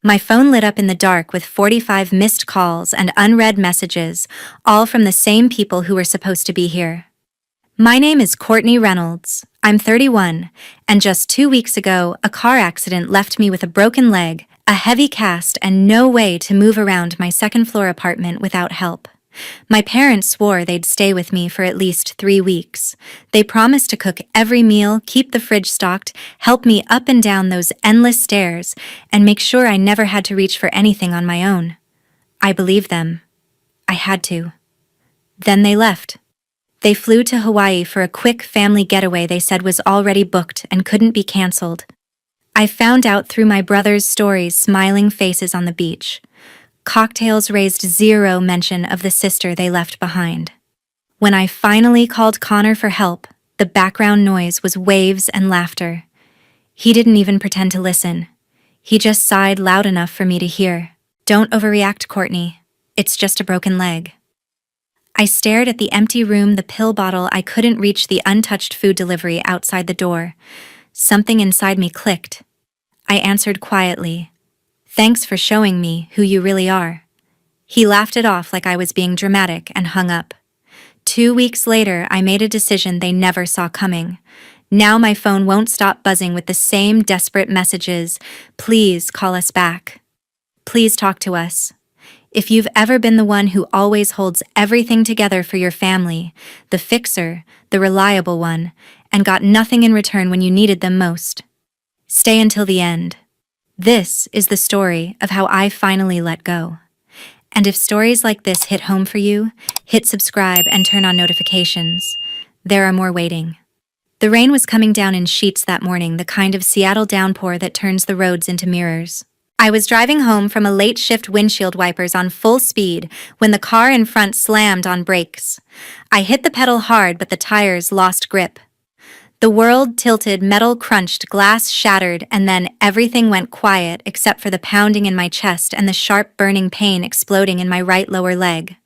My phone lit up in the dark with 45 missed calls and unread messages, all from the same people who were supposed to be here. My name is Courtney Reynolds. I'm 31, and just 2 weeks ago, a car accident left me with a broken leg, a heavy cast, and no way to move around my second-floor apartment without help. My parents swore they'd stay with me for at least 3 weeks. They promised to cook every meal, keep the fridge stocked, help me up and down those endless stairs, and make sure I never had to reach for anything on my own. I believed them. I had to. Then they left. They flew to Hawaii for a quick family getaway they said was already booked and couldn't be canceled. I found out through my brother's stories, smiling faces on the beach. Cocktails raised zero mention of the sister they left behind. When I finally called Connor for help, the background noise was waves and laughter. He didn't even pretend to listen. He just sighed loud enough for me to hear. "Don't overreact, Courtney. It's just a broken leg." I stared at the empty room, the pill bottle. I couldn't reach the untouched food delivery outside the door. Something inside me clicked. I answered quietly, "Thanks for showing me who you really are." He laughed it off like I was being dramatic and hung up. 2 weeks later, I made a decision they never saw coming. Now my phone won't stop buzzing with the same desperate messages. "Please call us back. Please talk to us." If you've ever been the one who always holds everything together for your family, the fixer, the reliable one, and got nothing in return when you needed them most, stay until the end. This is the story of how I finally let go. And if stories like this hit home for you, hit subscribe and turn on notifications. There are more waiting. The rain was coming down in sheets that morning, the kind of Seattle downpour that turns the roads into mirrors. I was driving home from a late shift, windshield wipers on full speed, when the car in front slammed on brakes. I hit the pedal hard, but the tires lost grip. The world tilted, metal crunched, glass shattered, and then everything went quiet except for the pounding in my chest and the sharp burning pain exploding in my right lower leg.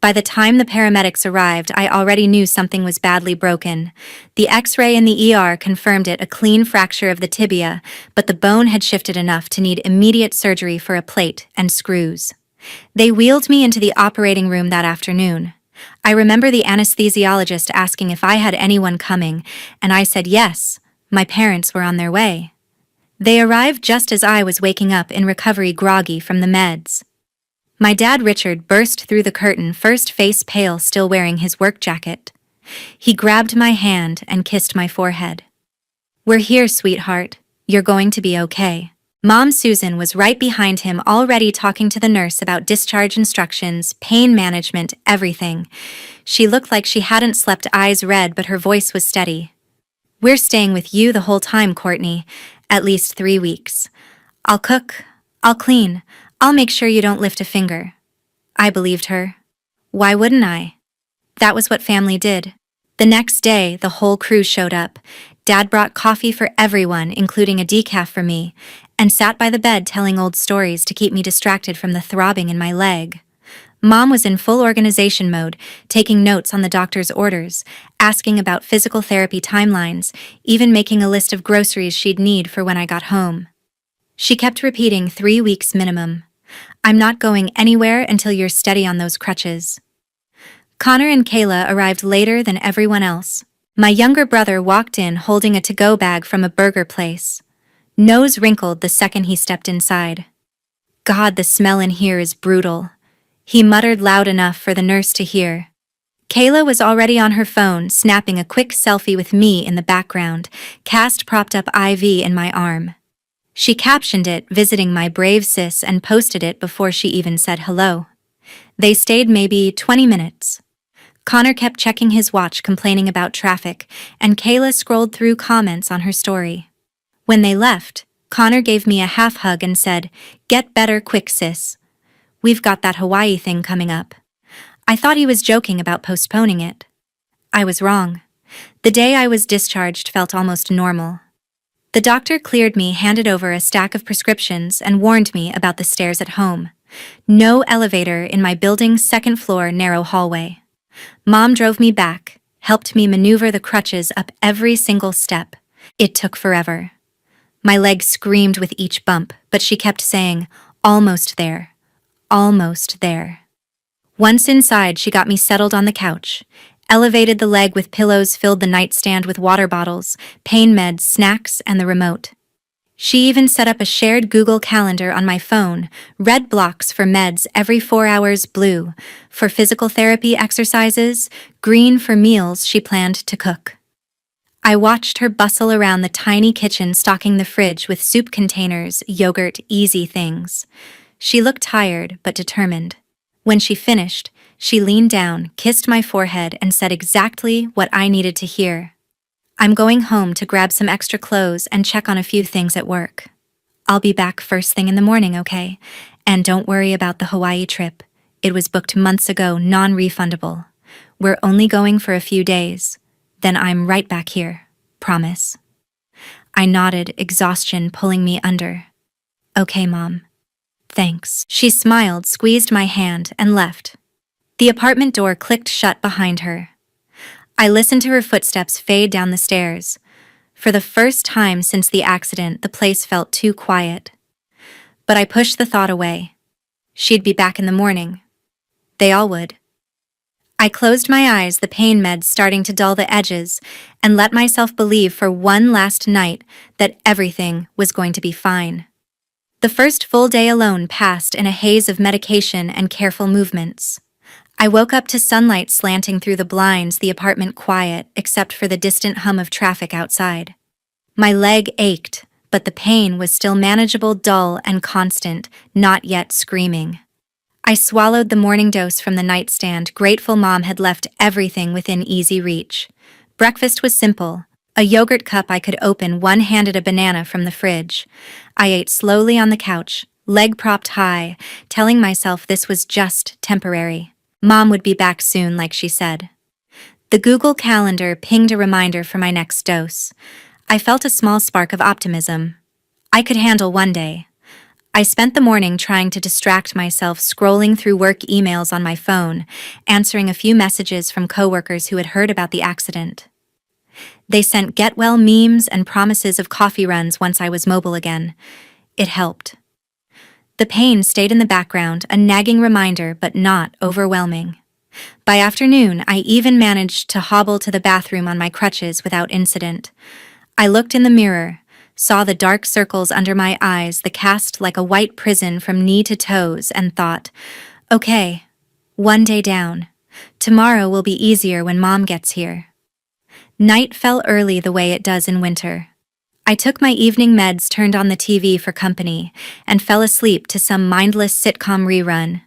By the time the paramedics arrived, I already knew something was badly broken. The X-ray in the ER confirmed it, a clean fracture of the tibia, but the bone had shifted enough to need immediate surgery for a plate and screws. They wheeled me into the operating room that afternoon. I remember the anesthesiologist asking if I had anyone coming, and I said yes, my parents were on their way. They arrived just as I was waking up in recovery, groggy from the meds. My dad, Richard, burst through the curtain, first face pale, still wearing his work jacket. He grabbed my hand and kissed my forehead. "We're here, sweetheart. You're going to be okay." Mom Susan was right behind him, already talking to the nurse about discharge instructions, pain management, everything. She looked like she hadn't slept, eyes red, but her voice was steady. "We're staying with you the whole time, Courtney. At least 3 weeks. I'll cook. I'll clean. I'll make sure you don't lift a finger." I believed her. Why wouldn't I? That was what family did. The next day, the whole crew showed up. Dad brought coffee for everyone, including a decaf for me, and sat by the bed telling old stories to keep me distracted from the throbbing in my leg. Mom was in full organization mode, taking notes on the doctor's orders, asking about physical therapy timelines, even making a list of groceries she'd need for when I got home. She kept repeating 3 weeks minimum. "I'm not going anywhere until you're steady on those crutches." Connor and Kayla arrived later than everyone else. My younger brother walked in holding a to-go bag from a burger place. Nose wrinkled the second he stepped inside. "God, the smell in here is brutal," he muttered loud enough for the nurse to hear. Kayla was already on her phone, snapping a quick selfie with me in the background, cast propped up IV in my arm. She captioned it, "Visiting my brave sis," and posted it before she even said hello. They stayed maybe 20 minutes. Connor kept checking his watch, complaining about traffic, and Kayla scrolled through comments on her story. When they left, Connor gave me a half hug and said, "Get better quick, sis. We've got that Hawaii thing coming up." I thought he was joking about postponing it. I was wrong. The day I was discharged felt almost normal. The doctor cleared me, handed over a stack of prescriptions, and warned me about the stairs at home. No elevator in my building's second-floor narrow hallway. Mom drove me back, helped me maneuver the crutches up every single step. It took forever. My leg screamed with each bump, but she kept saying, "Almost there. Almost there." Once inside, she got me settled on the couch, elevated the leg with pillows, filled the nightstand with water bottles, pain meds, snacks, and the remote. She even set up a shared Google Calendar on my phone, red blocks for meds every 4 hours, blue for physical therapy exercises, green for meals she planned to cook. I watched her bustle around the tiny kitchen, stocking the fridge with soup containers, yogurt, easy things. She looked tired but determined. When she finished, she leaned down, kissed my forehead, and said exactly what I needed to hear. "I'm going home to grab some extra clothes and check on a few things at work. I'll be back first thing in the morning, okay? And don't worry about the Hawaii trip. It was booked months ago, non-refundable. We're only going for a few days. Then I'm right back here. Promise." I nodded, exhaustion pulling me under. "Okay, Mom. Thanks." She smiled, squeezed my hand, and left. The apartment door clicked shut behind her. I listened to her footsteps fade down the stairs. For the first time since the accident, the place felt too quiet. But I pushed the thought away. She'd be back in the morning. They all would. I closed my eyes, the pain meds starting to dull the edges, and let myself believe for one last night that everything was going to be fine. The first full day alone passed in a haze of medication and careful movements. I woke up to sunlight slanting through the blinds, the apartment quiet except for the distant hum of traffic outside. My leg ached, but the pain was still manageable, dull and constant, not yet screaming. I swallowed the morning dose from the nightstand, grateful Mom had left everything within easy reach. Breakfast was simple. A yogurt cup I could open, one-handed a banana from the fridge. I ate slowly on the couch, leg propped high, telling myself this was just temporary. Mom would be back soon, like she said. The Google Calendar pinged a reminder for my next dose. I felt a small spark of optimism. I could handle one day. I spent the morning trying to distract myself, scrolling through work emails on my phone, answering a few messages from coworkers who had heard about the accident. They sent get-well memes and promises of coffee runs once I was mobile again. It helped. The pain stayed in the background, a nagging reminder, but not overwhelming. By afternoon, I even managed to hobble to the bathroom on my crutches without incident. I looked in the mirror, saw the dark circles under my eyes, the cast like a white prison from knee to toes, and thought, okay, one day down. Tomorrow will be easier when Mom gets here. Night fell early the way it does in winter. I took my evening meds, turned on the TV for company, and fell asleep to some mindless sitcom rerun.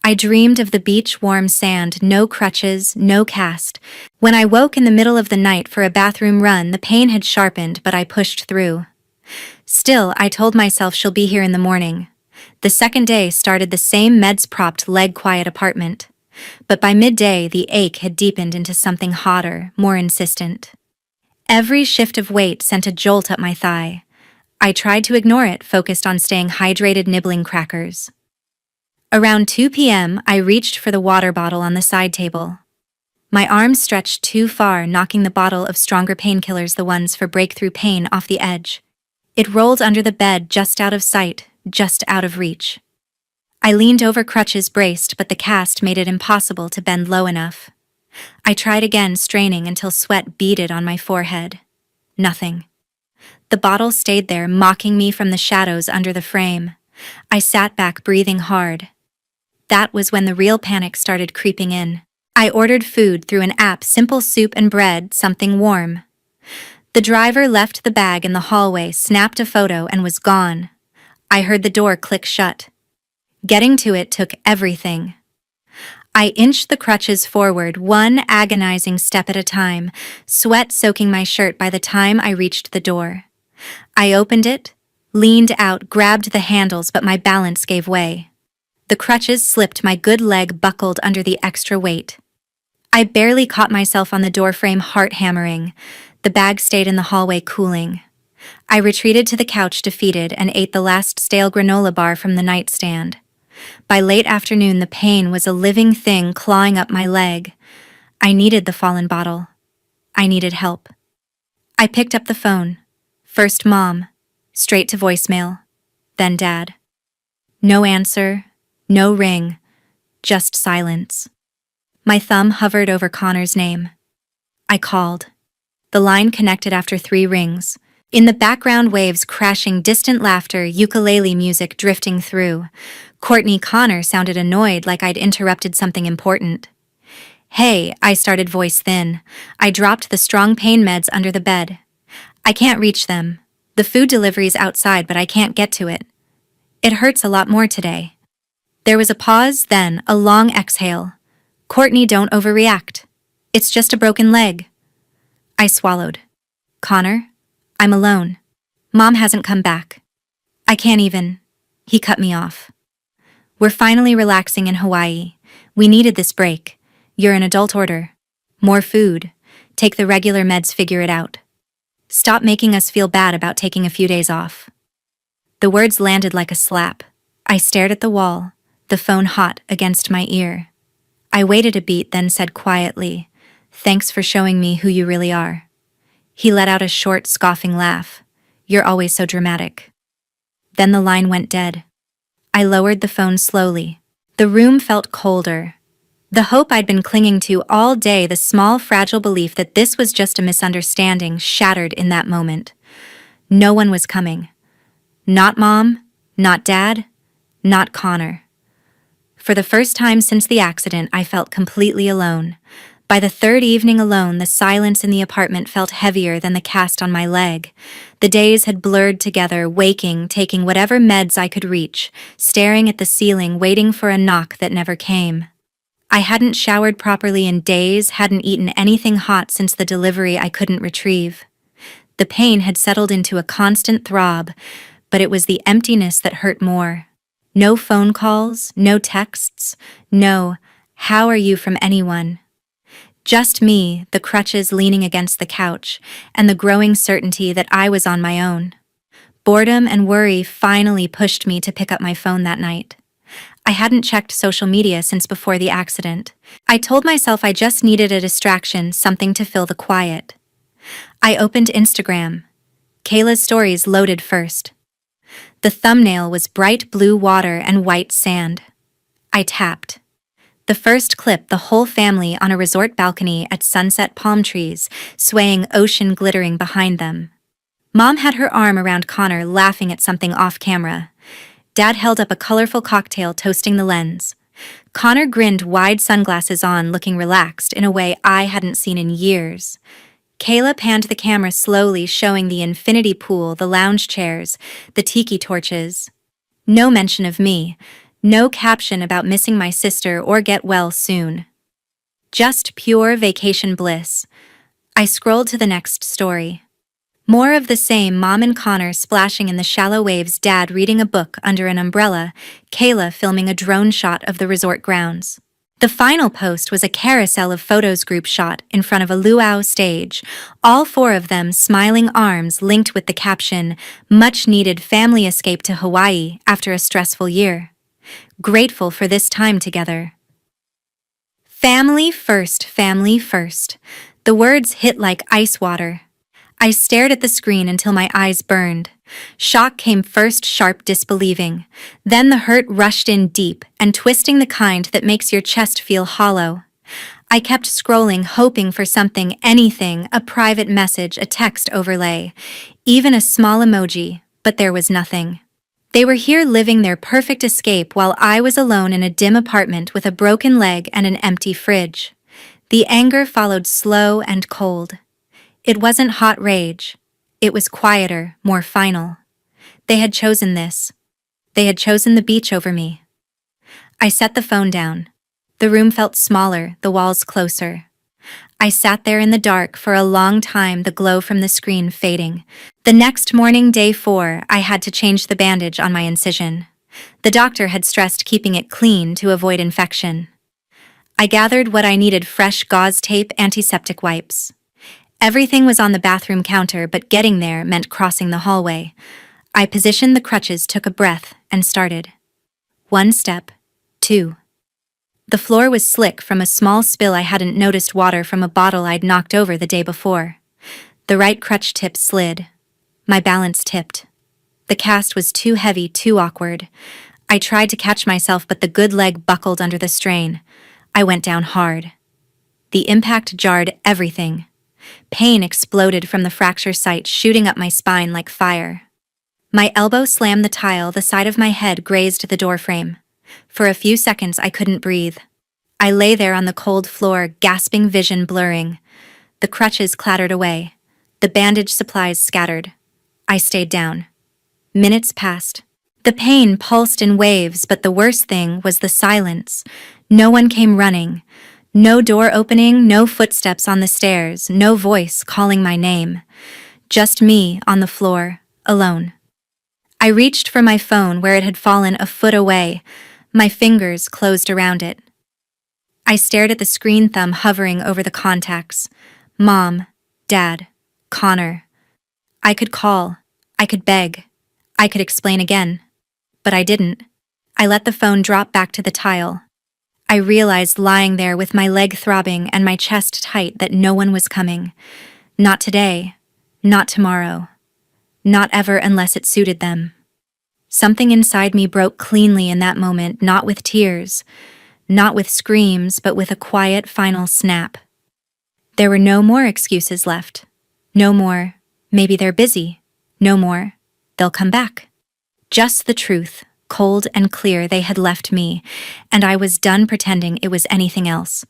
I dreamed of the beach, warm sand, no crutches, no cast. When I woke in the middle of the night for a bathroom run, the pain had sharpened, but I pushed through. Still, I told myself she'll be here in the morning. The second day started the same meds-propped, leg-quiet apartment. But by midday, the ache had deepened into something hotter, more insistent. Every shift of weight sent a jolt up my thigh. I tried to ignore it, focused on staying hydrated, nibbling crackers. Around 2 p.m., I reached for the water bottle on the side table. My arms stretched too far, knocking the bottle of stronger painkillers, the ones for breakthrough pain, off the edge. It rolled under the bed, just out of sight, just out of reach. I leaned over, crutches braced, but the cast made it impossible to bend low enough. I tried again, straining until sweat beaded on my forehead. Nothing. The bottle stayed there, mocking me from the shadows under the frame. I sat back, breathing hard. That was when the real panic started creeping in. I ordered food through an app, simple soup and bread, something warm. The driver left the bag in the hallway, snapped a photo, and was gone. I heard the door click shut. Getting to it took everything. I inched the crutches forward, one agonizing step at a time, sweat soaking my shirt by the time I reached the door. I opened it, leaned out, grabbed the handles, but my balance gave way. The crutches slipped, my good leg buckled under the extra weight. I barely caught myself on the doorframe, heart hammering. The bag stayed in the hallway, cooling. I retreated to the couch, defeated, and ate the last stale granola bar from the nightstand. By late afternoon, the pain was a living thing clawing up my leg. I needed the fallen bottle. I needed help. I picked up the phone. First Mom, Straight to voicemail. Then Dad. No answer, no ring, just silence. My thumb hovered over Connor's name. I called. The line connected after 3 rings. In the background, waves crashing, distant laughter, ukulele music drifting through. Courtney. Connor sounded annoyed, like I'd interrupted something important. Hey, I started, voice thin. I dropped the strong pain meds under the bed. I can't reach them. The food delivery's outside, but I can't get to it. It hurts a lot more today. There was a pause, then a long exhale. Courtney, don't overreact. It's just a broken leg. I swallowed. Connor, I'm alone. Mom hasn't come back. I can't even. He cut me off. We're finally relaxing in Hawaii. We needed this break. You're an adult, order. More food. Take the regular meds, figure it out. Stop making us feel bad about taking a few days off. The words landed like a slap. I stared at the wall, the phone hot against my ear. I waited a beat, then said quietly, "Thanks for showing me who you really are." He let out a short, scoffing laugh. "You're always so dramatic." Then the line went dead. I lowered the phone slowly. The room felt colder. The hope I'd been clinging to all day, the small, fragile belief that this was just a misunderstanding, shattered in that moment. No one was coming. Not Mom, not Dad, not Connor. For the first time since the accident, I felt completely alone. By the 3rd evening alone, the silence in the apartment felt heavier than the cast on my leg. The days had blurred together, waking, taking whatever meds I could reach, staring at the ceiling, waiting for a knock that never came. I hadn't showered properly in days, hadn't eaten anything hot since the delivery I couldn't retrieve. The pain had settled into a constant throb, but it was the emptiness that hurt more. No phone calls, no texts, no "how are you" from anyone. Just me, the crutches leaning against the couch, and the growing certainty that I was on my own. Boredom and worry finally pushed me to pick up my phone that night. I hadn't checked social media since before the accident. I told myself I just needed a distraction, something to fill the quiet. I opened Instagram. Kayla's stories loaded first. The thumbnail was bright blue water and white sand. I tapped. The first clip, the whole family on a resort balcony at sunset, palm trees, swaying, ocean glittering behind them. Mom had her arm around Connor, laughing at something off camera. Dad held up a colorful cocktail, toasting the lens. Connor grinned, wide sunglasses on, looking relaxed in a way I hadn't seen in years. Kayla panned the camera slowly, showing the infinity pool, the lounge chairs, the tiki torches. No mention of me. No caption about missing my sister or get well soon. Just pure vacation bliss. I scrolled to the next story. More of the same, Mom and Connor splashing in the shallow waves, Dad reading a book under an umbrella, Kayla filming a drone shot of the resort grounds. The final post was a carousel of photos, group shot in front of a luau stage, all 4 of them smiling, arms linked, with the caption, "Much needed family escape to Hawaii after a stressful year. Grateful for this time together." Family first, family first. The words hit like ice water. I stared at the screen until my eyes burned. Shock came first, sharp, disbelieving. Then the hurt rushed in deep and twisting, the kind that makes your chest feel hollow. I kept scrolling, hoping for something, anything, a private message, a text overlay, even a small emoji, but there was nothing. They were here living their perfect escape while I was alone in a dim apartment with a broken leg and an empty fridge. The anger followed, slow and cold. It wasn't hot rage. It was quieter, more final. They had chosen this. They had chosen the beach over me. I set the phone down. The room felt smaller, the walls closer. I sat there in the dark for a long time, the glow from the screen fading. The next morning, day 4, I had to change the bandage on my incision. The doctor had stressed keeping it clean to avoid infection. I gathered what I needed: fresh gauze tape, antiseptic wipes. Everything was on the bathroom counter, but getting there meant crossing the hallway. I positioned the crutches, took a breath, and started. 1 step, 2. The floor was slick from a small spill I hadn't noticed, water from a bottle I'd knocked over the day before. The right crutch tip slid. My balance tipped. The cast was too heavy, too awkward. I tried to catch myself, but the good leg buckled under the strain. I went down hard. The impact jarred everything. Pain exploded from the fracture site, shooting up my spine like fire. My elbow slammed the tile, the side of my head grazed the doorframe. For a few seconds, I couldn't breathe. I lay there on the cold floor, gasping, vision blurring. The crutches clattered away. The bandage supplies scattered. I stayed down. Minutes passed. The pain pulsed in waves, but the worst thing was the silence. No one came running. No door opening, no footsteps on the stairs, no voice calling my name. Just me on the floor, alone. I reached for my phone where it had fallen a foot away. My fingers closed around it. I stared at the screen, thumb hovering over the contacts. Mom, Dad, Connor. I could call. I could beg. I could explain again. But I didn't. I let the phone drop back to the tile. I realized, lying there with my leg throbbing and my chest tight, that no one was coming. Not today. Not tomorrow. Not ever unless it suited them. Something inside me broke cleanly in that moment, not with tears, not with screams, but with a quiet final snap. There were no more excuses left. No more, maybe they're busy. No more, they'll come back. Just the truth, cold and clear. They had left me, and I was done pretending it was anything else.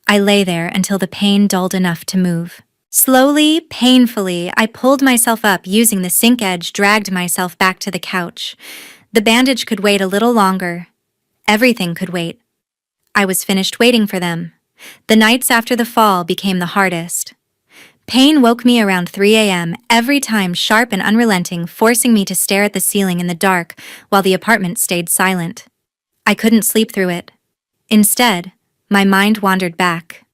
I lay there until the pain dulled enough to move. Slowly, painfully, I pulled myself up, using the sink edge, dragged myself back to the couch. The bandage could wait a little longer. Everything could wait. I was finished waiting for them. The nights after the fall became the hardest. Pain woke me around 3 a.m., every time, sharp and unrelenting, forcing me to stare at the ceiling in the dark while the apartment stayed silent. I couldn't sleep through it. Instead, my mind wandered back,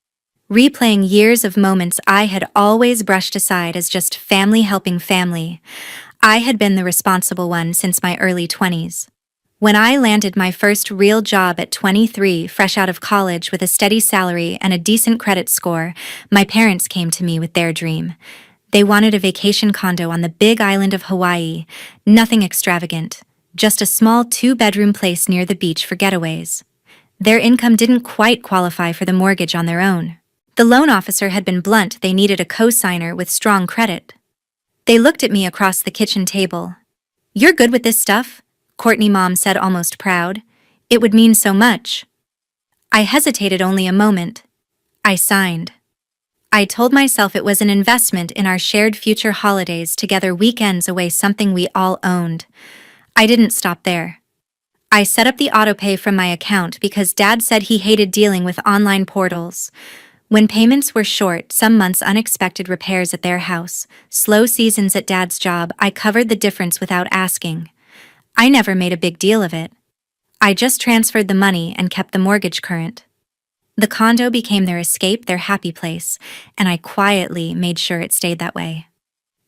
replaying years of moments I had always brushed aside as just family helping family. I had been the responsible one since my early 20s. When I landed my first real job at 23, fresh out of college with a steady salary and a decent credit score, my parents came to me with their dream. They wanted a vacation condo on the big island of Hawaii, nothing extravagant, just a small 2-bedroom place near the beach for getaways. Their income didn't quite qualify for the mortgage on their own. The loan officer had been blunt. They needed a co-signer with strong credit. They looked at me across the kitchen table. "You're good with this stuff?" Courtney, Mom said, almost proud. "It would mean so much." I hesitated only a moment. I signed. I told myself it was an investment in our shared future, holidays together, weekends away, something we all owned. I didn't stop there. I set up the autopay from my account because Dad said he hated dealing with online portals. When payments were short, some months unexpected repairs at their house, slow seasons at Dad's job, I covered the difference without asking. I never made a big deal of it. I just transferred the money and kept the mortgage current. The condo became their escape, their happy place, and I quietly made sure it stayed that way.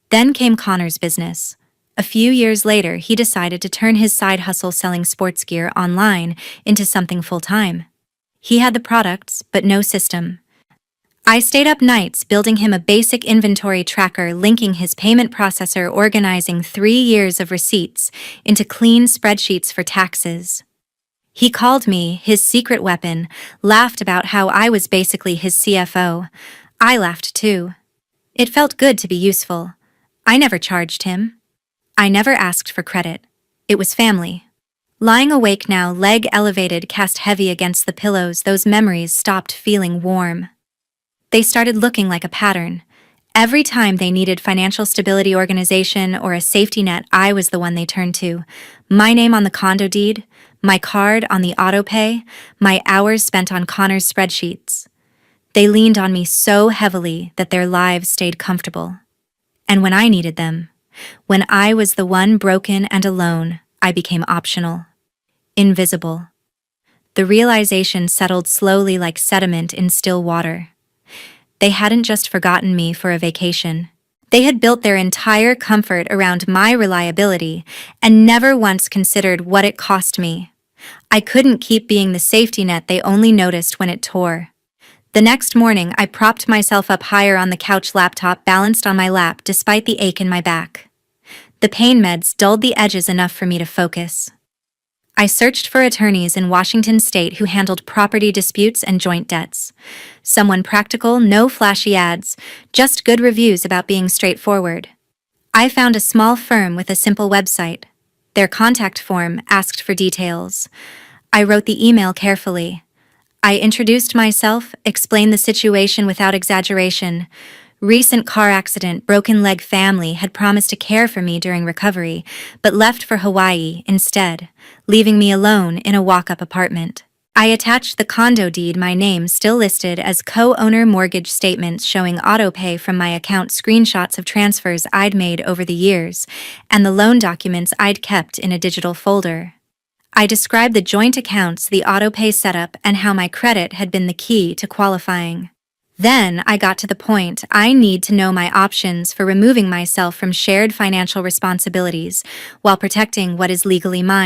Then came Connor's business. A few years later, he decided to turn his side hustle selling sports gear online into something full-time. He had the products, but no system. I stayed up nights building him a basic inventory tracker, linking his payment processor, organizing 3 years of receipts into clean spreadsheets for taxes. He called me his secret weapon, laughed about how I was basically his CFO. I laughed too. It felt good to be useful. I never charged him. I never asked for credit. It was family. Lying awake now, leg elevated, cast heavy against the pillows, those memories stopped feeling warm. They started looking like a pattern. Every time they needed financial stability, organization, or a safety net, I was the one they turned to. My name on the condo deed, my card on the autopay, my hours spent on Connor's spreadsheets. They leaned on me so heavily that their lives stayed comfortable. And when I needed them, when I was the one broken and alone, I became optional. Invisible. The realization settled slowly like sediment in still water. They hadn't just forgotten me for a vacation. They had built their entire comfort around my reliability and never once considered what it cost me. I couldn't keep being the safety net they only noticed when it tore. The next morning, I propped myself up higher on the couch, laptop balanced on my lap despite the ache in my back. The pain meds dulled the edges enough for me to focus. I searched for attorneys in Washington state who handled property disputes and joint debts. Someone practical, no flashy ads, just good reviews about being straightforward. I found a small firm with a simple website. Their contact form asked for details. I wrote the email carefully. I introduced myself, explained the situation without exaggeration. Recent car accident, broken leg family had promised to care for me during recovery, but left for Hawaii instead, leaving me alone in a walk-up apartment. I attached the condo deed, my name still listed as co-owner, mortgage statements showing autopay from my account, screenshots of transfers I'd made over the years, and the loan documents I'd kept in a digital folder. I described the joint accounts, the autopay setup, and how my credit had been the key to qualifying. Then I got to the point: I need to know my options for removing myself from shared financial responsibilities while protecting what is legally mine.